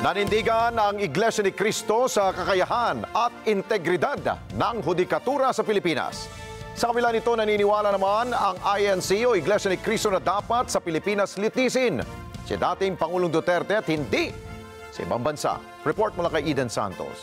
Nanindigan ang Iglesia ni Cristo sa kakayahan at integridad ng hudikatura sa Pilipinas. Sa kabila nito, naniniwala naman ang INC o Iglesia ni Cristo na dapat sa Pilipinas litisin si dating Pangulong Duterte at hindi sa ibang bansa. Report mula kay Eden Santos.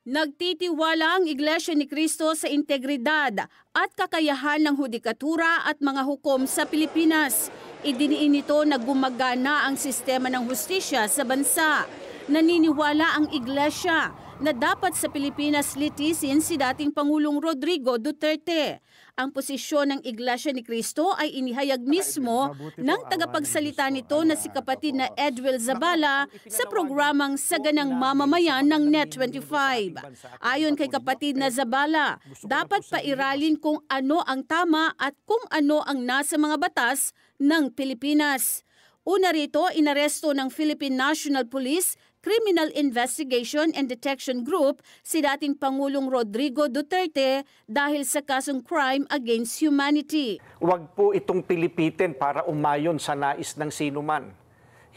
Nagtitiwala ang Iglesia ni Cristo sa integridad at kakayahan ng hudikatura at mga hukom sa Pilipinas. Idiniin nito na gumagana ang sistema ng hustisya sa bansa. Naniniwala ang Iglesia na dapat sa Pilipinas litisin si dating Pangulong Rodrigo Duterte. Ang posisyon ng Iglesia ni Cristo ay inihayag mismo ng tagapagsalita nito na si kapatid na Edwel Zabala sa programang Saganang Mamamayan ng Net25. Ayon kay kapatid na Zabala, dapat pairalin kung ano ang tama at kung ano ang nasa mga batas ng Pilipinas. Una rito, inaresto ng Philippine National Police Criminal Investigation and Detection Group si dating Pangulong Rodrigo Duterte dahil sa kasong crime against humanity. Huwag po itong pilipitin para umayon sa nais ng sinuman.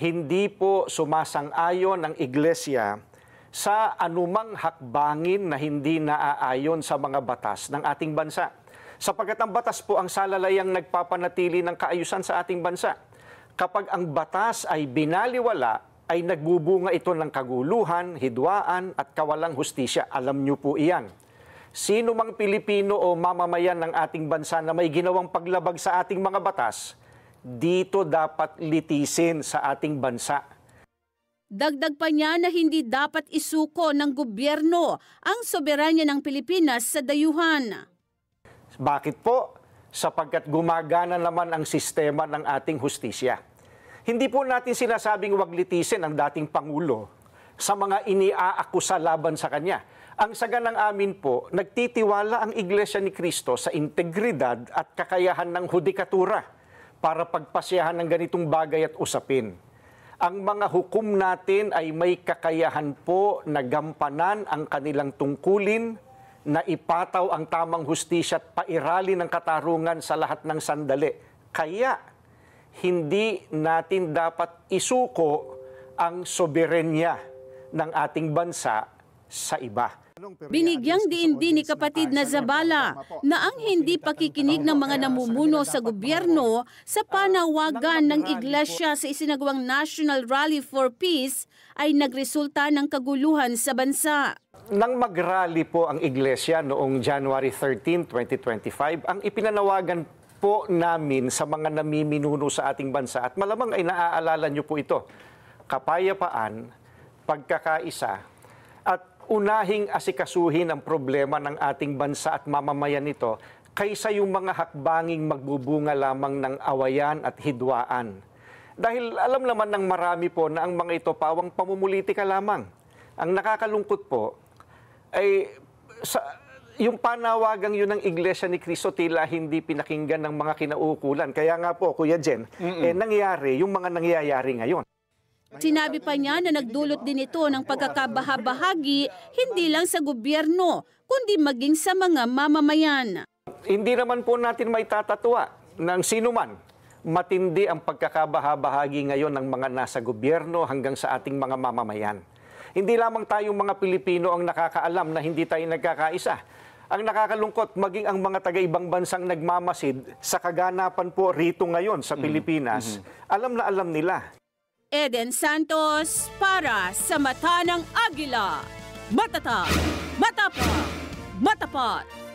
Hindi po sumasang-ayon ang Iglesia sa anumang hakbangin na hindi naaayon sa mga batas ng ating bansa. Sapagkat ang batas po ang salalayang nagpapanatili ng kaayusan sa ating bansa. Kapag ang batas ay binaliwala, ay nagbubunga ito ng kaguluhan, hidwaan at kawalang hustisya. Alam niyo po iyan. Sino mang Pilipino o mamamayan ng ating bansa na may ginawang paglabag sa ating mga batas, dito dapat litisin sa ating bansa. Dagdag pa niya na hindi dapat isuko ng gobyerno ang soberanya ng Pilipinas sa dayuhan. Bakit po? Sapagkat gumagana naman ang sistema ng ating hustisya. Hindi po natin sinasabing wag litisin ang dating Pangulo sa mga iniaakusa laban sa kanya. Ang saganang amin po, nagtitiwala ang Iglesia ni Cristo sa integridad at kakayahan ng hudikatura para pagpasyahan ng ganitong bagay at usapin. Ang mga hukom natin ay may kakayahan po na gampanan ang kanilang tungkulin, na ipataw ang tamang hustisya at pairali ng katarungan sa lahat ng sandali. Kaya, hindi natin dapat isuko ang soberenya ng ating bansa sa iba. Binigyang diin ni kapatid na Zabala na ang hindi pakikinig ng mga namumuno sa gobyerno sa panawagan ng Iglesia sa isinagawang National Rally for Peace ay nagresulta ng kaguluhan sa bansa. Nang mag-rally po ang Iglesia noong January 13, 2025, ang ipinanawagan po namin sa mga namiminuno sa ating bansa, at malamang ay naaalala niyo po ito, kapayapaan, pagkakaisa, at unahing asikasuhin ang problema ng ating bansa at mamamayan nito kaysa yung mga hakbanging magbubunga lamang ng awayan at hidwaan. Dahil alam naman ng marami po na ang mga ito pawang pamumulitika lamang. Ang nakakalungkot po ay yung panawagang yun ng Iglesia ni Cristo tila hindi pinakinggan ng mga kinaukulan. Kaya nga po, Kuya Jen, nangyayari yung mga nangyayari ngayon. Sinabi pa niya na nagdulot din ito ng pagkakabahabahagi hindi lang sa gobyerno, kundi maging sa mga mamamayan. Hindi naman po natin may tatatwa ng sinuman. Matindi ang pagkakabahabahagi ngayon ng mga nasa gobyerno hanggang sa ating mga mamamayan. Hindi lamang tayong mga Pilipino ang nakakaalam na hindi tayo nagkakaisa. Ang nakakalungkot, maging ang mga taga-ibang bansang nagmamasid sa kaganapan po rito ngayon sa Pilipinas, alam na alam nila. Eden Santos para sa Mata ng Agila. Matatag, matapang, matapat.